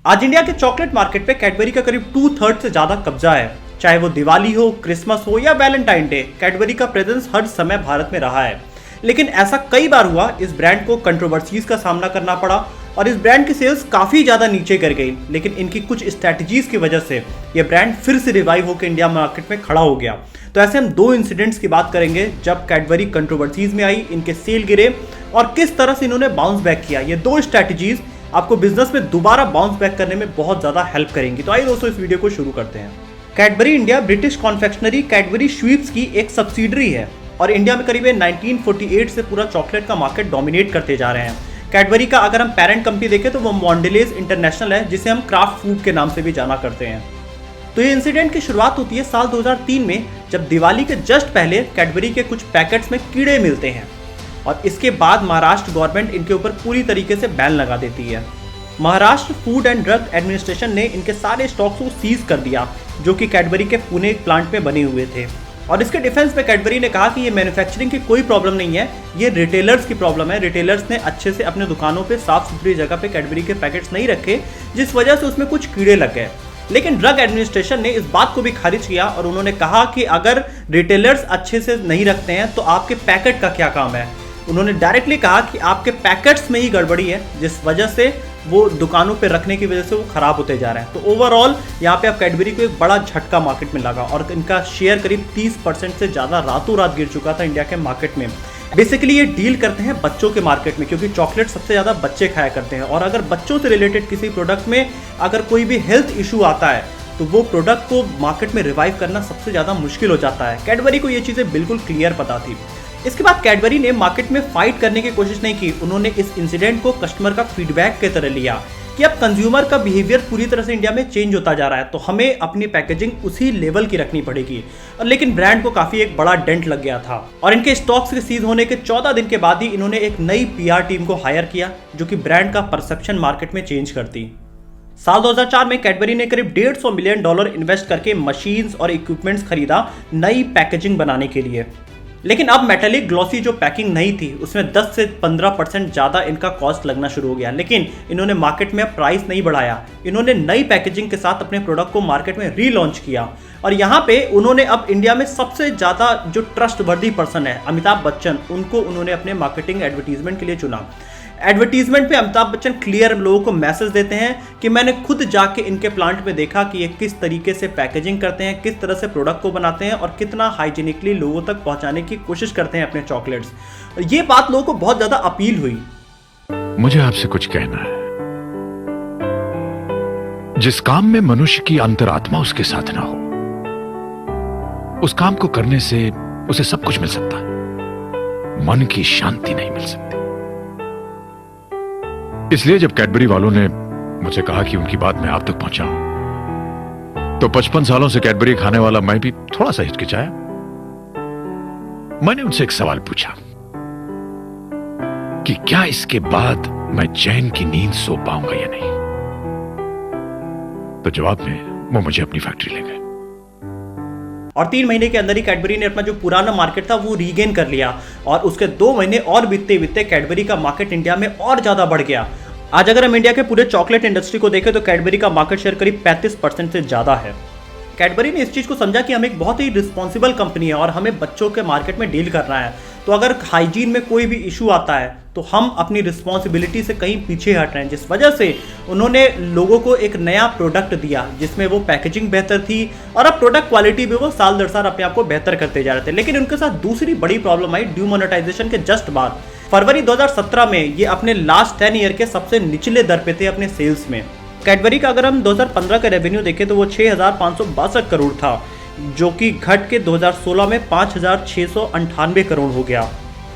आज इंडिया के chocolate market पे कैडबरी का करीब 2/3 से ज्यादा कब्जा है। चाहे वो दिवाली हो, क्रिसमस हो या वैलेंटाइन डे, कैडबरी का प्रेजेंस हर समय भारत में रहा है। लेकिन ऐसा कई बार हुआ इस ब्रांड को कंट्रोवर्सीज का सामना करना पड़ा और इस ब्रांड की सेल्स काफी ज्यादा नीचे गिर गई। लेकिन इनकी कुछ स्ट्रैटेजीज की वजह से ये ब्रांड फिर से रिवाइव होकर इंडिया मार्केट में खड़ा हो गया। तो ऐसे हम दो इंसिडेंट्स की बात करेंगे जब कैडबरी कंट्रोवर्सीज में आई, इनके सेल गिरे और किस तरह से इन्होंने बाउंस बैक किया। ये दो स्ट्रैटेजीज आपको बिजनेस में दोबारा बाउंस बैक करने में बहुत ज्यादा हेल्प करेंगी। तो आइए दोस्तों इस वीडियो को शुरू करते हैं। Cadbury India British confectionery Cadbury sweets की एक सब्सिडरी है और इंडिया में करीब 1948 से पूरा चॉकलेट का मार्केट डोमिनेट करते जा रहे हैं। कैडबरी का अगर हम पेरेंट कंपनी देखें तो वो मॉन्डेलेज इंटरनेशनल है, जिसे हम क्राफ्ट फूड के नाम से भी जाना करते हैं। तो ये इंसिडेंट की शुरुआत होती है साल 2003 में, जब दिवाली के जस्ट पहले कैडबरी के कुछ पैकेट्स में कीड़े मिलते हैं और इसके बाद महाराष्ट्र गवर्नमेंट इनके ऊपर पूरी तरीके से बैन लगा देती है। Maharashtra food and drug administration ने इनके सारे स्टॉक्स को सीज कर दिया जो कि कैडबरी के पुणे प्लांट में बने हुए थे। और इसके डिफेंस में कैडबरी ने कहा कि ये मैन्युफैक्चरिंग की कोई प्रॉब्लम नहीं है, ये रिटेलर्स की प्रॉब्लम है। रिटेलर्स ने अच्छे से अपने दुकानों पे साफ सुथरी जगह पे कैडबरी के पैकेट्स नहीं रखे, जिस वजह से उसमें कुछ कीड़े लग गए। लेकिन ड्रग एडमिनिस्ट्रेशन ने इस बात को भी खारिज किया और उन्होंने कहा कि अगर रिटेलर्स अच्छे से नहीं रखते हैं तो आपके पैकेट का क्या काम है। उन्होंने डायरेक्टली कहा कि आपके पैकेट्स में ही गड़बड़ी है, जिस वजह से वो दुकानों पे रखने की वजह से वो खराब होते जा रहे हैं। तो ओवरऑल यहाँ पे अब कैडबरी को एक बड़ा झटका मार्केट में लगा और इनका शेयर करीब 30% से ज़्यादा रातों रात गिर चुका था इंडिया के मार्केट में। बेसिकली ये डील करते हैं बच्चों के मार्केट में, क्योंकि चॉकलेट सबसे ज़्यादा बच्चे खाया करते हैं और अगर बच्चों से रिलेटेड किसी प्रोडक्ट में अगर कोई भी हेल्थ इशू आता है तो वो प्रोडक्ट को मार्केट में रिवाइव करना सबसे ज़्यादा मुश्किल हो जाता है। कैडबरी को ये चीज़ें बिल्कुल क्लियर पता थी। इसके बाद कैडबरी ने मार्केट में फाइट करने की कोशिश नहीं की। उन्होंने इस इंसिडेंट को कस्टमर का फीडबैक की तरह लिया कि अब कंज्यूमर का बिहेवियर पूरी तरह से इंडिया में चेंज होता जा रहा है, तो हमें अपनी पैकेजिंग उसी लेवल की रखनी पड़ेगी। और लेकिन ब्रांड को काफी एक बड़ा डेंट लग गया था और इनके स्टॉक्स के सीज होने के 14 दिन के बाद ही इन्होंने एक नई पीआर टीम को हायर किया जो कि ब्रांड का परसेप्शन मार्केट में चेंज करती। साल 2004 में कैडबरी ने करीब $150 मिलियन इन्वेस्ट करके मशीन्स और इक्विपमेंट्स खरीदा नई पैकेजिंग बनाने के लिए। लेकिन अब मेटालिक ग्लॉसी जो पैकिंग नहीं थी उसमें 10 से 15% ज़्यादा इनका कॉस्ट लगना शुरू हो गया। लेकिन इन्होंने मार्केट में प्राइस नहीं बढ़ाया, इन्होंने नई पैकेजिंग के साथ अपने प्रोडक्ट को मार्केट में रीलॉन्च किया। और यहाँ पे उन्होंने अब इंडिया में सबसे ज़्यादा जो ट्रस्टवर्दी पर्सन है अमिताभ बच्चन, उनको उन्होंने अपने मार्केटिंग एडवर्टीजमेंट के लिए चुना। एडवर्टीजमेंट पे अमिताभ बच्चन क्लियर लोगों को मैसेज देते हैं कि मैंने खुद जाके इनके प्लांट में देखा कि ये किस तरीके से पैकेजिंग करते हैं, किस तरह से प्रोडक्ट को बनाते हैं और कितना हाइजीनिकली लोगों तक पहुंचाने की कोशिश करते हैं अपने चॉकलेट्स। ये बात लोगों को बहुत ज्यादा अपील हुई। मुझे आपसे कुछ कहना है। जिस काम में मनुष्य की अंतरात्मा उसके साथ ना हो, उस काम को करने से उसे सब कुछ मिल सकता है, मन की शांति नहीं मिल सकती। इसलिए जब कैडबरी वालों ने मुझे कहा कि उनकी बात मैं आप तक पहुंचाऊं, तो 55 सालों से कैडबरी खाने वाला मैं भी थोड़ा सा हिचकिचाया। मैंने उनसे एक सवाल पूछा कि क्या इसके बाद मैं चैन की नींद सो पाऊंगा या नहीं। तो जवाब में वो मुझे अपनी फैक्ट्री ले गए और 3 महीने के अंदर ही कैडबरी ने अपना जो पुराना मार्केट था वो रीगेन कर लिया और उसके 2 महीने और बीतते बीतते कैडबरी का मार्केट इंडिया में और ज़्यादा बढ़ गया। आज अगर हम इंडिया के पूरे चॉकलेट इंडस्ट्री को देखें तो कैडबरी का मार्केट शेयर करीब 35% से ज़्यादा है। कैडबरी ने इस चीज़ को समझा कि हम एक बहुत ही रिस्पॉन्सिबल कंपनी है और हमें बच्चों के मार्केट में डील करना है, तो अगर हाइजीन में कोई भी इशू आता है तो हम अपनी रिस्पॉन्सिबिलिटी से कहीं पीछे हट रहे हैं। जिस वजह से उन्होंने लोगों को एक नया प्रोडक्ट दिया जिसमें वो पैकेजिंग बेहतर थी और अब प्रोडक्ट क्वालिटी भी वो साल दर साल अपने आप को बेहतर करते जा रहे थे। लेकिन उनके साथ दूसरी बड़ी प्रॉब्लम आई डिमोनेटाइजेशन के जस्ट बाद। फरवरी 2017 में ये अपने लास्ट 10 ईयर के सबसे निचले दर पे थे अपने सेल्स में। कैडबरी का अगर हम 2015 का रेवेन्यू देखें तो वो 6,562 करोड़ था, जो कि घट के 2016 में 5,698 करोड़ हो गया।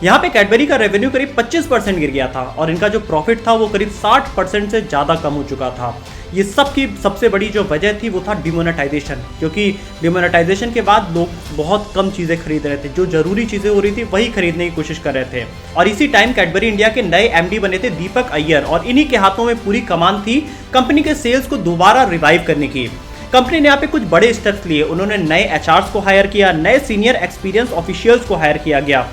यहाँ पे कैडबरी का रेवेन्यू करीब 25% गिर गया था और इनका जो प्रॉफिट था वो करीब 60% से ज़्यादा कम हो चुका था। ये सब की सबसे बड़ी जो वजह थी वो था डिमोनेटाइजेशन, क्योंकि डिमोनेटाइजेशन के बाद लोग बहुत कम चीज़ें खरीद रहे थे, जो ज़रूरी चीज़ें हो रही थी वही खरीदने की कोशिश कर रहे थे। और इसी टाइम कैडबरी इंडिया के नए एमडी बने थे दीपक अय्यर और इन्हीं के हाथों में पूरी कमान थी कंपनी के सेल्स को दोबारा रिवाइव करने की। कंपनी ने यहाँ पे कुछ बड़े स्टेप्स लिए। उन्होंने नए एचआर्स को हायर किया, नए सीनियर एक्सपीरियंस ऑफिशियल्स को हायर किया गया,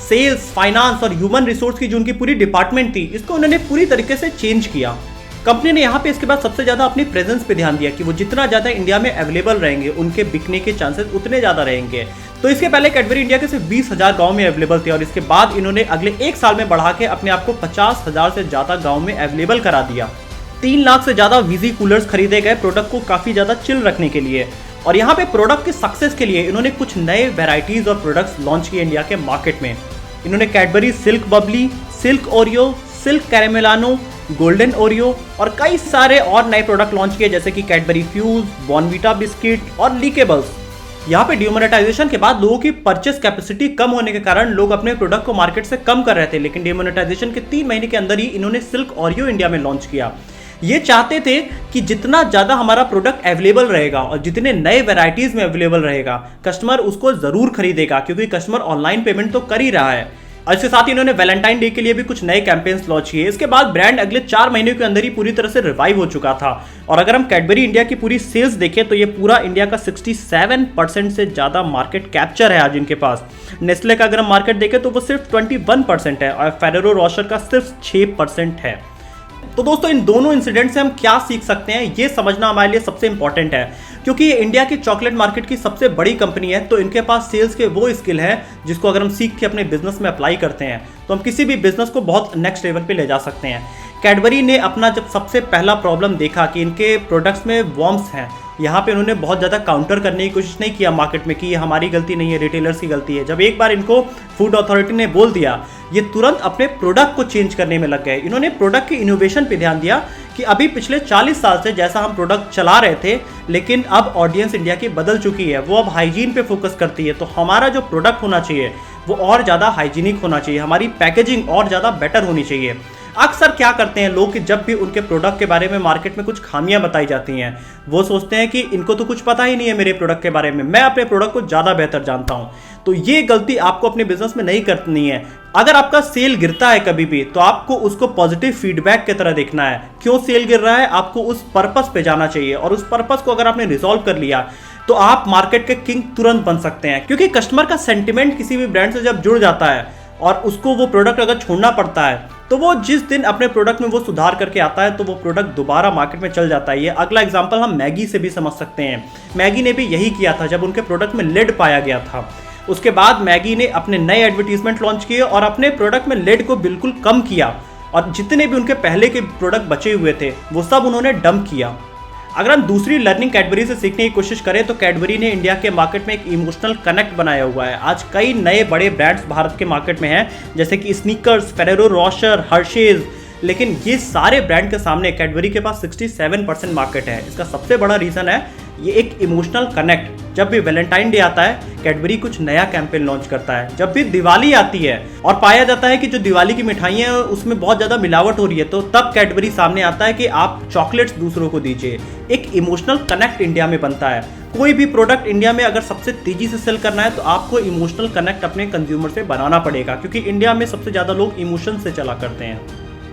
सेल्स, फाइनेंस और ह्यूमन रिसोर्स की जो उनकी पूरी डिपार्टमेंट थी इसको उन्होंने पूरी तरीके से चेंज किया। कंपनी ने यहाँ पे इसके बाद सबसे ज्यादा अपनी प्रेजेंस पे ध्यान दिया कि वो जितना ज्यादा इंडिया में अवेलेबल रहेंगे उनके बिकने के चांसेस उतने ज्यादा रहेंगे। तो इसके पहले कैडबरी इंडिया के सिर्फ 20,000 गांव में अवेलेबल थे और इसके बाद इन्होंने अगले 1 साल में बढ़ा के अपने आप को 50,000 से ज्यादा गांव में अवेलेबल करा दिया। 3 लाख से ज्यादा वीजी कूलर्स खरीदे गए प्रोडक्ट को काफी ज्यादा चिल रखने के लिए। और यहाँ पे प्रोडक्ट के सक्सेस के लिए इन्होंने कुछ नए वेराइटीज और प्रोडक्ट्स लॉन्च किए इंडिया के मार्केट में। इन्होंने Cadbury Silk Bubbly, Silk Oreo, Silk Caramello, Golden Oreo और कई सारे और नए प्रोडक्ट लॉन्च किए जैसे कि कैडबरी फ्यूज, बॉर्नवीटा बिस्किट और लीकेबल्स। यहाँ पे डिमोनेटाइजेशन के बाद लोगों की परचेस कैपेसिटी कम होने के कारण लोग अपने प्रोडक्ट को मार्केट से कम कर रहे थे, लेकिन डिमोनेटाइजेशन के 3 महीने के अंदर ही इन्होंने सिल्क ओरियो इंडिया में लॉन्च किया। ये चाहते थे कि जितना ज्यादा हमारा प्रोडक्ट अवेलेबल रहेगा और जितने नए वैरायटीज में अवेलेबल रहेगा कस्टमर उसको जरूर खरीदेगा, क्योंकि कस्टमर ऑनलाइन पेमेंट तो कर ही रहा है। और इसके साथ ही इन्होंने वैलेंटाइन डे के लिए भी कुछ नए कैंपेन्स लॉन्च किए। इसके बाद ब्रांड अगले 4 महीने के अंदर ही पूरी तरह से रिवाइव हो चुका था। और अगर हम कैडबरी इंडिया की पूरी सेल्स देखें तो ये पूरा इंडिया का 67% से ज्यादा मार्केट कैप्चर है आज इनके पास। नेस्ले का अगर हम मार्केट देखें तो वो सिर्फ 21% है और फेरेरो रोशर का सिर्फ 6% है। तो दोस्तों इन दोनों इंसिडेंट से हम क्या सीख सकते हैं ये समझना हमारे लिए सबसे इंपॉर्टेंट है, क्योंकि ये इंडिया की चॉकलेट मार्केट की सबसे बड़ी कंपनी है। तो इनके पास सेल्स के वो स्किल है जिसको अगर हम सीख के अपने बिजनेस में अप्लाई करते हैं तो हम किसी भी बिजनेस को बहुत नेक्स्ट लेवल पे ले जा सकते हैं। कैडबरी ने अपना जब सबसे पहला प्रॉब्लम देखा कि इनके प्रोडक्ट्स में वॉर्म्स हैं, यहाँ पे उन्होंने बहुत ज़्यादा काउंटर करने की कोशिश नहीं किया मार्केट में कि ये हमारी गलती नहीं है, रिटेलर्स की गलती है। जब एक बार इनको फूड अथॉरिटी ने बोल दिया, ये तुरंत अपने प्रोडक्ट को चेंज करने में लग गए। इन्होंने प्रोडक्ट के इनोवेशन पे ध्यान दिया कि अभी पिछले 40 साल से जैसा हम प्रोडक्ट चला रहे थे, लेकिन अब ऑडियंस इंडिया की बदल चुकी है, वो अब हाइजीन पे फोकस करती है। तो हमारा जो प्रोडक्ट होना चाहिए वो और ज़्यादा हाइजीनिक होना चाहिए, हमारी पैकेजिंग और ज़्यादा बेटर होनी चाहिए। अक्सर क्या करते हैं लोग कि जब भी उनके प्रोडक्ट के बारे में मार्केट में कुछ खामियां बताई जाती हैं, वो सोचते हैं कि इनको तो कुछ पता ही नहीं है मेरे प्रोडक्ट के बारे में, मैं अपने प्रोडक्ट को ज़्यादा बेहतर जानता हूं। तो ये गलती आपको अपने बिजनेस में नहीं करनी है। अगर आपका सेल गिरता है कभी भी तो आपको उसको पॉजिटिव फीडबैक की तरह देखना है। क्यों सेल गिर रहा है, आपको उस पर्पस पे जाना चाहिए और उस पर्पस को अगर आपने रिजॉल्व कर लिया तो आप मार्केट के किंग तुरंत बन सकते हैं। क्योंकि कस्टमर का सेंटिमेंट किसी भी ब्रांड से जब जुड़ जाता है और उसको वो प्रोडक्ट अगर छोड़ना पड़ता है तो वो जिस दिन अपने प्रोडक्ट में वो सुधार करके आता है तो वो प्रोडक्ट दोबारा मार्केट में चल जाता है। ये अगला एग्जांपल हम मैगी से भी समझ सकते हैं। मैगी ने भी यही किया था जब उनके प्रोडक्ट में लेड पाया गया था। उसके बाद मैगी ने अपने नए एडवर्टीजमेंट लॉन्च किए और अपने प्रोडक्ट में लेड को बिल्कुल कम किया और जितने भी उनके पहले के प्रोडक्ट बचे हुए थे वो सब उन्होंने डंप किया। अगर हम दूसरी लर्निंग कैडबरी से सीखने की कोशिश करें तो कैडबरी ने इंडिया के मार्केट में एक इमोशनल कनेक्ट बनाया हुआ है। आज कई नए बड़े ब्रांड्स भारत के मार्केट में हैं जैसे कि स्नीकर्स, फेरेरो रोशर, हर्शीज, लेकिन ये सारे ब्रांड के सामने कैडबरी के पास 67% मार्केट है। इसका सबसे बड़ा रीज़न है ये एक इमोशनल कनेक्ट। जब भी वैलेंटाइन डे आता है कैडबरी कुछ नया कैंपेन लॉन्च करता है। जब भी दिवाली आती है और पाया जाता है कि जो दिवाली की मिठाइयाँ हैं उसमें बहुत ज़्यादा मिलावट हो रही है, तो तब कैडबरी सामने आता है कि आप चॉकलेट्स दूसरों को दीजिए। एक इमोशनल कनेक्ट इंडिया में बनता है। कोई भी प्रोडक्ट इंडिया में अगर सबसे तेजी से सेल करना है तो आपको इमोशनल कनेक्ट अपने कंज्यूमर से बनाना पड़ेगा, क्योंकि इंडिया में सबसे ज़्यादा लोग इमोशन से चला करते हैं।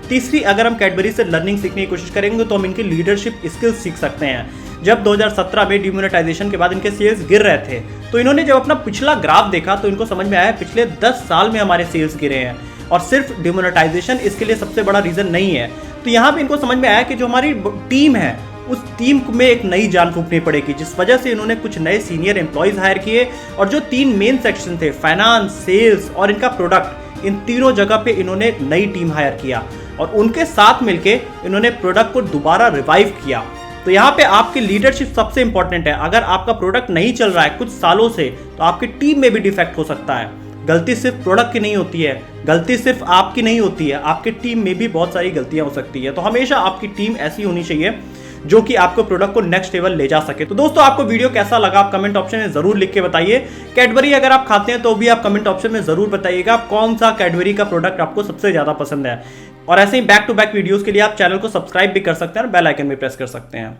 तीसरी, अगर हम कैडबरी से लर्निंग सीखने की कोशिश करेंगे तो हम इनकी लीडरशिप स्किल्स सीख सकते हैं। जब 2017 में डिमोनेटाइजेशन के बाद इनके सेल्स गिर रहे थे तो इन्होंने जब अपना पिछला ग्राफ देखा तो इनको समझ में आया पिछले 10 साल में हमारे सेल्स गिरे हैं और सिर्फ डिमोनेटाइजेशन इसके लिए सबसे बड़ा रीज़न नहीं है। तो यहाँ पे इनको समझ में आया कि जो हमारी टीम है उस टीम में एक नई जान फूंकनी पड़ेगी, जिस वजह से इन्होंने कुछ नए सीनियर एम्प्लॉयज़ हायर किए और जो 3 मेन सेक्शन थे, फाइनेंस, सेल्स और इनका प्रोडक्ट, इन तीनों जगह पे इन्होंने नई टीम हायर किया और उनके साथ मिलके इन्होंने प्रोडक्ट को दोबारा रिवाइव किया। तो यहाँ पे आपकी लीडरशिप सबसे इंपॉर्टेंट है। अगर आपका प्रोडक्ट नहीं चल रहा है कुछ सालों से तो आपकी टीम में भी डिफेक्ट हो सकता है। गलती सिर्फ प्रोडक्ट की नहीं होती है, गलती सिर्फ आपकी नहीं होती है, आपकी टीम में भी बहुत सारी गलतियां हो सकती है। तो हमेशा आपकी टीम ऐसी होनी चाहिए जो कि आपको प्रोडक्ट को नेक्स्ट लेवल ले जा सके। तो दोस्तों आपको वीडियो कैसा लगा आप कमेंट ऑप्शन में जरूर लिख के बताइए। कैडबरी अगर आप खाते हैं तो भी आप कमेंट ऑप्शन में जरूर बताइएगा कौन सा कैडबरी का प्रोडक्ट आपको सबसे ज्यादा पसंद है। और ऐसे ही बैक टू बैक वीडियोस के लिए आप चैनल को सब्सक्राइब भी कर सकते हैं और बेल आइकन भी प्रेस कर सकते हैं।